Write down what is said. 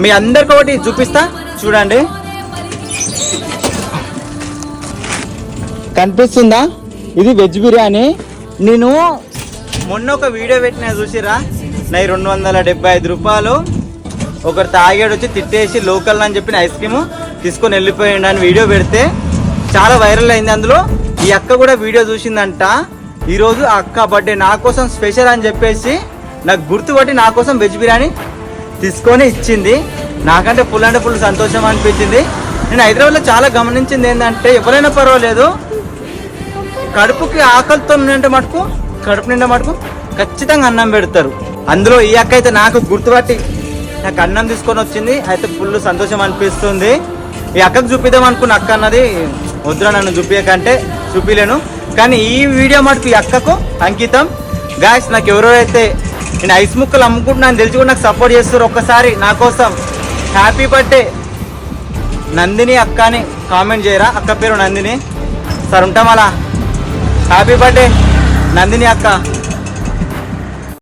మీ అందరికి ఒకటి చూపిస్తా చూడండి, కనిపిస్తుందా? ఇది వెజ్ బిర్యానీ. నేను మొన్న ఒక వీడియో పెట్టినా చూసిరా, నా 275 రూపాయలు ఒకరు తాగాడు వచ్చి తిట్టేసి లోకల్ అని చెప్పిన ఐస్ క్రీమ్ తీసుకొని వెళ్ళిపోయిండు అని వీడియో పెడితే చాలా వైరల్ అయింది. అందులో ఈ అక్క కూడా వీడియో చూసిందంట. ఈరోజు ఆ అక్క బర్త్డే నా కోసం స్పెషల్ అని చెప్పేసి నాకు గుర్తుపట్టి నా కోసం వెజ్ బిర్యానీ తీసుకొని ఇచ్చింది. నాకంటే ఫుల్ అంటే ఫుల్ సంతోషం అనిపించింది. నేను హైదరాబాద్లో చాలా గమనించింది ఏంటంటే, ఎవరైనా పర్వాలేదు కడుపుకి ఆకలితో ఉంటే మటుకు, కడుపు నిండా మటుకు ఖచ్చితంగా అన్నం పెడతారు. అందులో ఈ అక్క అయితే నాకు గుర్తుపట్టి నాకు అన్నం తీసుకొని వచ్చింది. అయితే ఫుల్ సంతోషం అనిపిస్తుంది. ఈ అక్కకు చూపిద్దాం అనుకున్న అక్క అన్నది వద్దురా నన్ను చూపించకంటే చూపిలేను, కానీ ఈ వీడియో మటుకు ఈ అక్కకు అంకితం. గాయస్, నాకు ఎవరైతే నేను ఐస్ ముక్కలు అమ్ముకుంటున్నాను తెలిసి కూడా నాకు సపోర్ట్ చేస్తారు. ఒక్కసారి నా కోసం హ్యాపీ బర్త్డే నందిని అక్క అని కామెంట్ చేయరా. అక్క పేరు నందిని. సార్ ఉంటాం అలా. హ్యాపీ బర్త్డే నందిని అక్క.